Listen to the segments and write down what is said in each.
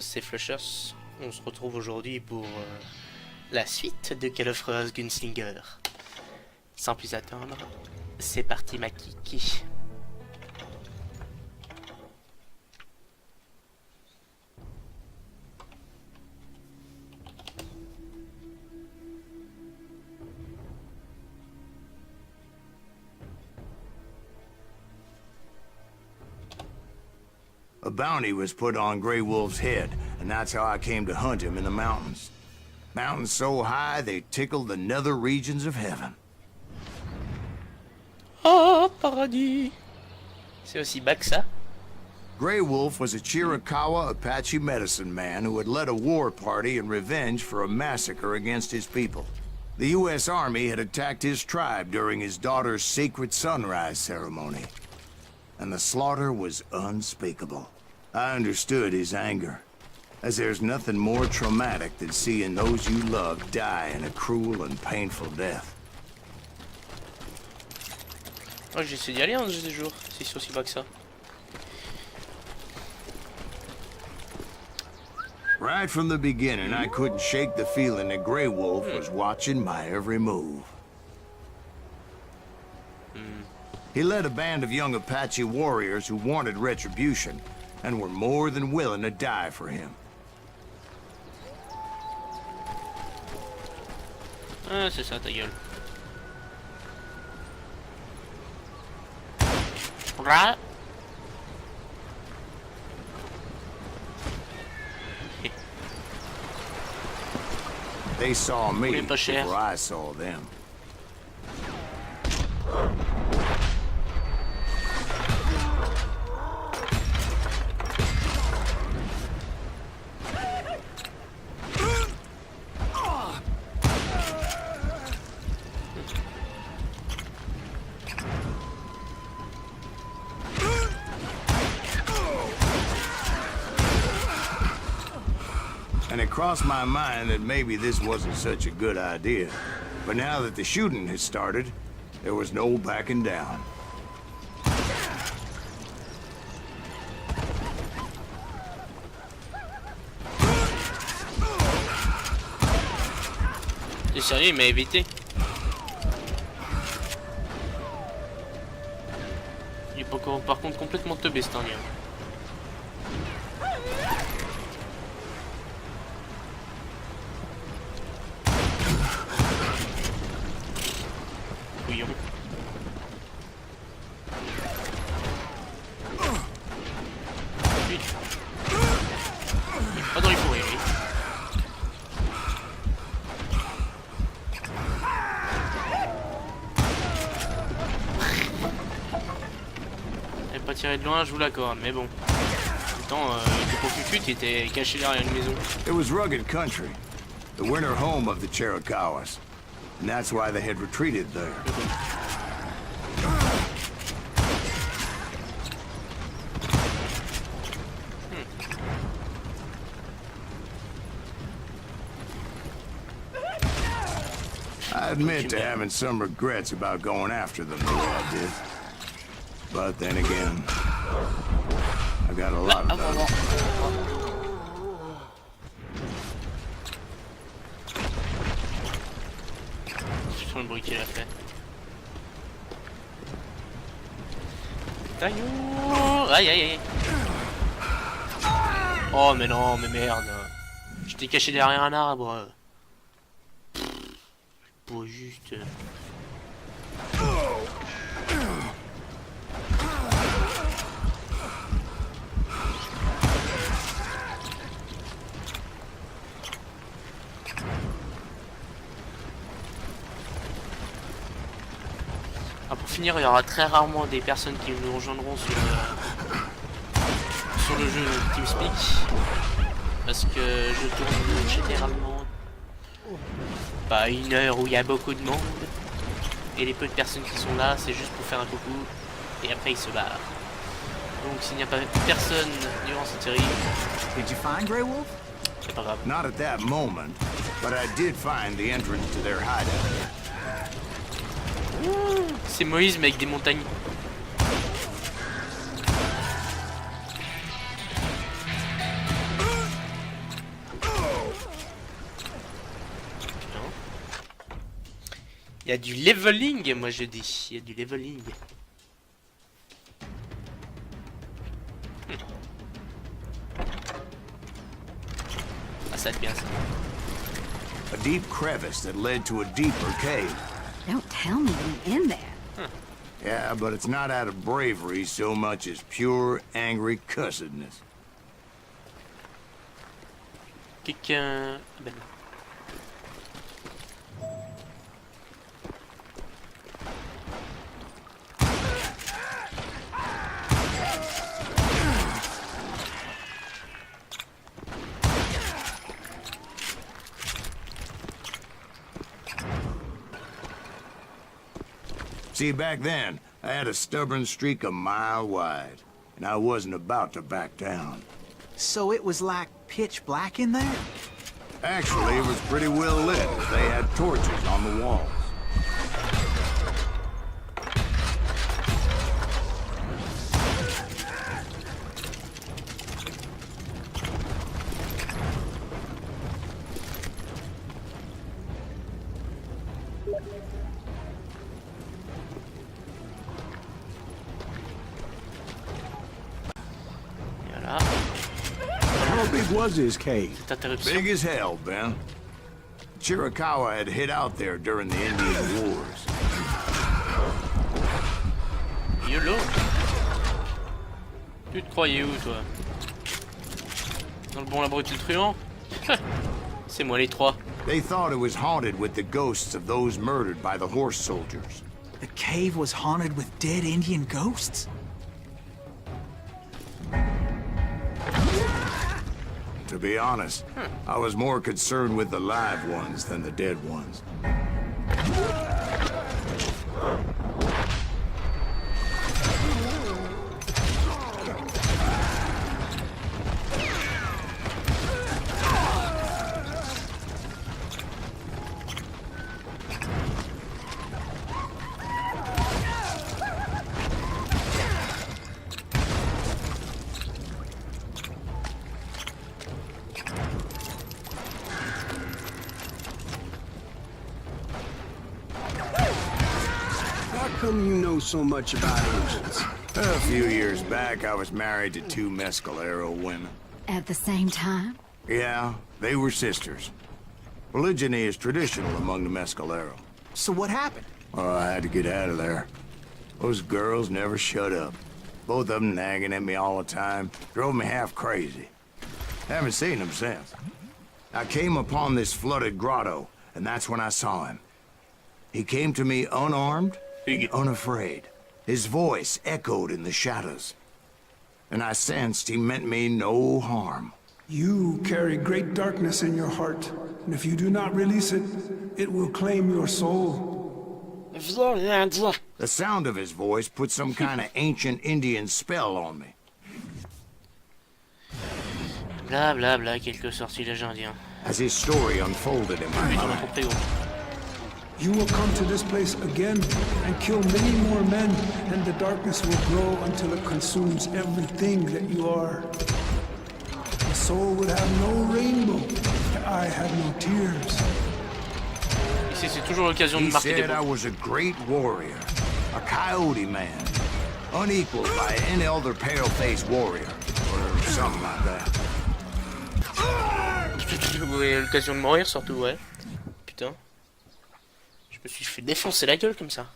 c'est Fluchers. On se retrouve aujourd'hui pour la suite de Call of Juarez Gunslinger. Sans plus attendre, c'est parti ma kiki. A bounty was put on Grey Wolf's head, and that's how I came to hunt him in the mountains. Mountains so high they tickled the nether regions of heaven. Oh, paradis! C'est aussi bas que ça? Grey Wolf was a Chiricahua Apache medicine man who had led a war party in revenge for a massacre against his people. The U.S. Army had attacked his tribe during his daughter's sacred sunrise ceremony, and the slaughter was unspeakable. I understood his anger, as there's nothing more traumatic than seeing those you love die in a cruel and painful death. Oh, j'essaie d'y aller un de ces jours, si c'est aussi bas que ça. Right from the beginning, I couldn't shake the feeling that Grey Wolf was watching my every move. He led a band of young Apache warriors who wanted retribution, and were more than willing to die for him. Ah, c'est ça, ta gueule. Ra. They saw me pas cher. before I saw them. And it crossed my mind that maybe this wasn't such a good idea. But now that the shooting had started, there was no backing down. T'es sérieux, il m'a évité. Il est pas encore, par contre complètement teubé cet indien. Couillon. Lui. Il est pas dans les fourrures, lui. Elle pas tiré de loin, je vous l'accorde, mais bon. En même temps, il était pas fut, il était caché derrière une maison. It was rugged country, the winter home of the Chiricahuas, and that's why they had retreated there. I admit to having some regrets about going after them the way I did. But then again, I got a lot of them. Putain, le bruit qu'il a fait. Taillon. Aïe aïe aïe. Oh mais non, mais merde. J'étais caché derrière un arbre. Pas juste. Ah, pour finir, il y aura très rarement des personnes qui nous rejoindront sur le jeu TeamSpeak, parce que je tourne généralement pas une heure où il y a beaucoup de monde, et les peu de personnes qui sont là, c'est juste pour faire un coucou, et après ils se barrent. Donc s'il n'y a pas personne durant cette série, c'est pas grave. Not at that moment, but I did find the entrance to their hideout. C'est Moïse mais avec des montagnes. Il y a du leveling, moi je dis. Il y a du leveling. Ah, ça va être bien ça. A deep crevice that led to a deeper cave. Don't tell me you're in there. Yeah, but it's not out of bravery so much as pure, angry cussedness. Quelqu'un... Ben non. See, back then, I had a stubborn streak a mile wide, and I wasn't about to back down. So it was like pitch black in there? Actually, it was pretty well lit, as they had torches on the walls. Voilà. How big was his cave? Cette interruption. Big as hell, Ben. Chiricahua had hid out there during the Indian Wars. YOLO. Tu te croyais où, toi? Dans le bon l'abruti truand? C'est moi les trois. They thought it was haunted with the ghosts of those murdered by the horse soldiers. The cave was haunted with dead Indian ghosts? To be honest, I was more concerned with the live ones than the dead ones. How come you know so much about Indians? A few years back, I was married to two Mescalero women. At the same time? Yeah, they were sisters. Polygyny is traditional among the Mescalero. So what happened? Oh, I had to get out of there. Those girls never shut up. Both of them nagging at me all the time. Drove me half crazy. Haven't seen them since. I came upon this flooded grotto, and that's when I saw him. He came to me unarmed, unafraid. His voice echoed in the shadows. And I sensed he meant me no harm. You carry great darkness in your heart, and if you do not release it, it will claim your soul. The sound of his voice put some kind of ancient Indian spell on me. Bla bla bla, quelques sortilèges indiens. As his story unfolded in my Putain, on a mind, trop pris haut. You will come to this place again and kill many more men, and the darkness will grow until it consumes everything that you are. The soul would have no rainbow, the eye had no tears. Ici, c'est toujours l'occasion de he marquer des said I points. was a great warrior, a coyote man, unequaled by any other pale-faced warrior, or something like that. L'occasion de mourir, surtout, ouais. Putain. Je me suis fait défoncer la gueule comme ça.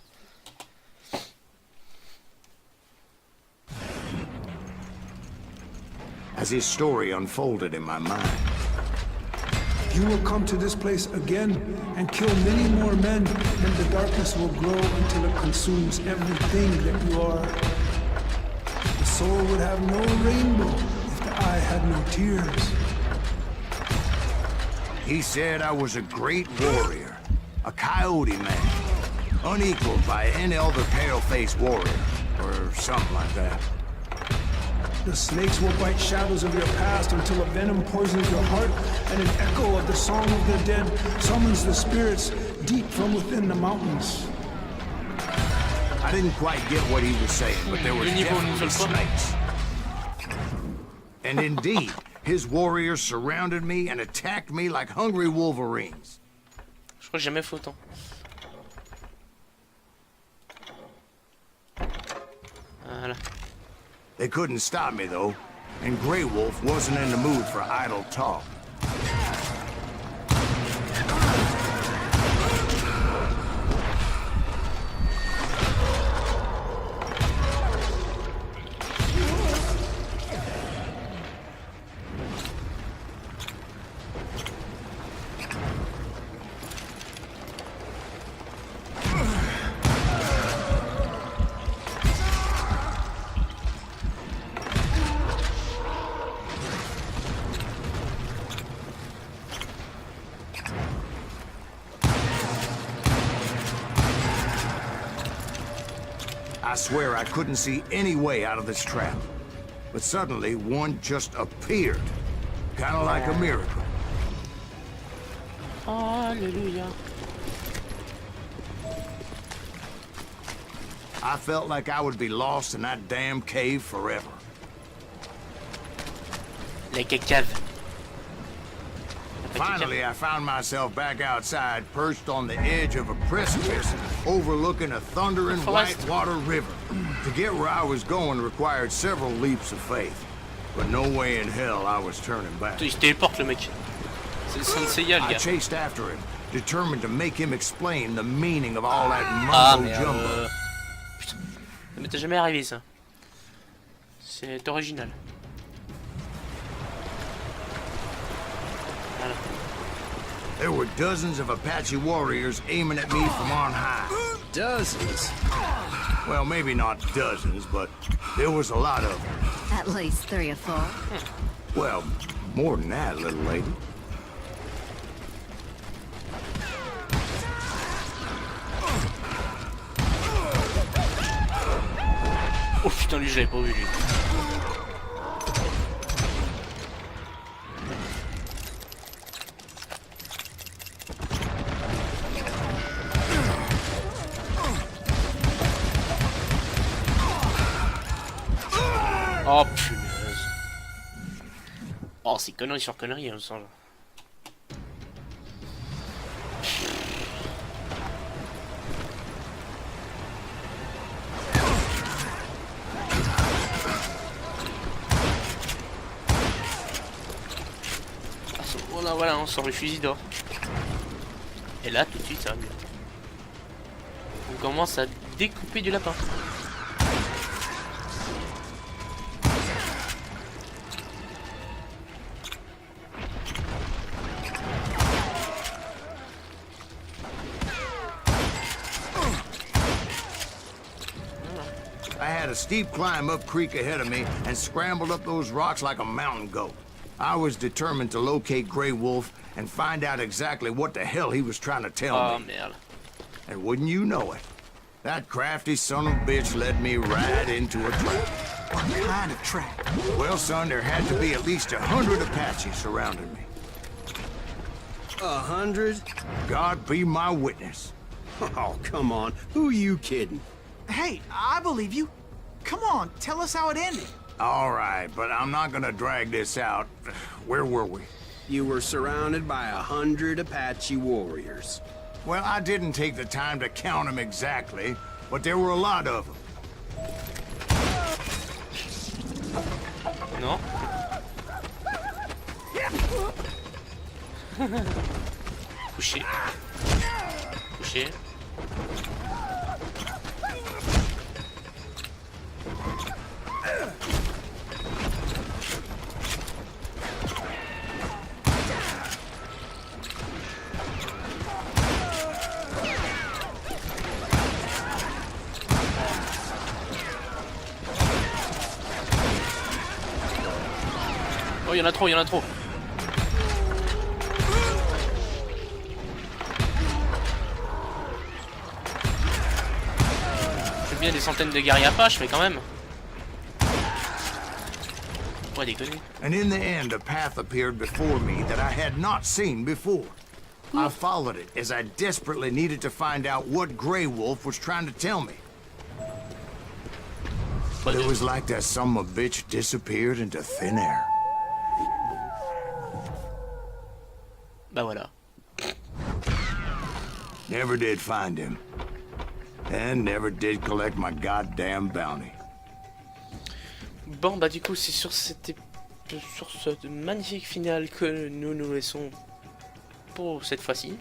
As his story unfolded in my mind, You will come to this place again and kill many more men, and the darkness will grow until it consumes everything that you are. The soul would have no rainbow if the eye had no tears. he said I was a great warrior, a coyote man, unequaled by any other pale-faced warrior, or something like that. The snakes will bite shadows of your past until a venom poisons your heart, and an echo of the song of the dead summons the spirits deep from within the mountains. I didn't quite get what he was saying, but there were Le niveau nous definitely seul pas. snakes. And indeed, his warriors surrounded me and attacked me like hungry wolverines. Je crois que j'ai jamais fait autant. Voilà. They couldn't stop me, though, and Grey Wolf wasn't in the mood for idle talk. I swear I couldn't see any way out of this trap. But suddenly, one just appeared. Kind of like a miracle. Alléluia. I felt like I would be lost in that damn cave forever. Like a cave. Finally, I found myself back outside, perched on the edge of a precipice, overlooking a thundering whitewater river. To get where I was going required several leaps of faith, but no way in hell I was turning back. Il se téléporte le mec. C'est le Senseiya le I gars. chased after him, determined to make him explain the meaning of all that Ah mumbo merde. jumbo. Putain. Ça m'était jamais arrivé ça. C'est original. Voilà. There were dozens of Apache warriors aiming at me from on high. Dozens? Well, maybe not dozens, but there was a lot of them. At least 3 or 4. Well, more than that, little lady. Oh putain, lui je l'avais pas vu lui. Oh punaise. Oh c'est connerie sur connerie hein, ça. Voilà, on sort le fusil d'or. Et là, tout de suite, ça va mieux. On commence à découper du lapin. I had a steep climb up creek ahead of me and scrambled up those rocks like a mountain goat. I was determined to locate Grey Wolf and find out exactly what the hell he was trying to tell Oh me. merde. And wouldn't you know it, that crafty son of a bitch led me right into a trap. What kind of trap? Well, son, there had to be at least 100 Apaches surrounding me. 100? God be my witness. Oh, come on. Who you kidding? Hey, I believe you. Come on, tell us how it ended. All right, but I'm not gonna drag this out. Where were we? You were surrounded by 100 Apache warriors. Well, I didn't take the time to count them exactly, but there were a lot of them. Non. Couché. Couché. Oh, il y en a trop, il y en a trop. J'ai bien des centaines de guerriers apaches, mais quand même. Pas déconner. And in the end, a path appeared before me that I had not seen before. I followed it as I desperately needed to find out what Grey Wolf was trying to tell me. But it was like that son of a bitch disappeared into thin air. Bah voilà. Never did find him. And never did collect my goddamn bounty. Bon, bah du coup, c'est sur cette magnifique finale que nous nous laissons pour cette fois-ci.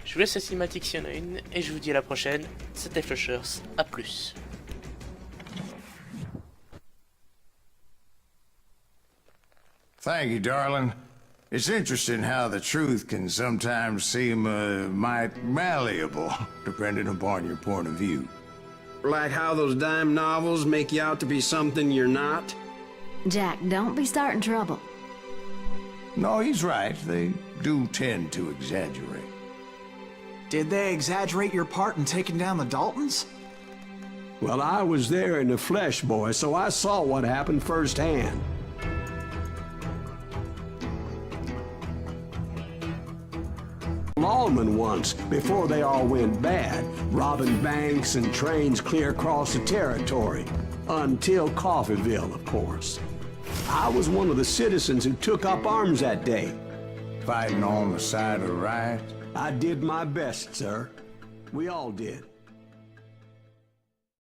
Je vous laisse la cinématique s'il y en a une, et je vous dis à la prochaine. C'était Fluchers, à plus. Thank you, darling. It's interesting how the truth can sometimes seem might malleable, depending upon your point of view. Like how those dime novels make you out to be something you're not? Jack, don't be starting trouble. No, he's right. They do tend to exaggerate. Did they exaggerate your part in taking down the Daltons? Well, I was there in the flesh, boy, so I saw what happened firsthand. Lawman once, before they all went bad, robbing banks and trains clear across the territory. Until Coffeeville, of course. I was one of the citizens who took up arms that day. Fighting on the side of right? I did my best, sir. We all did.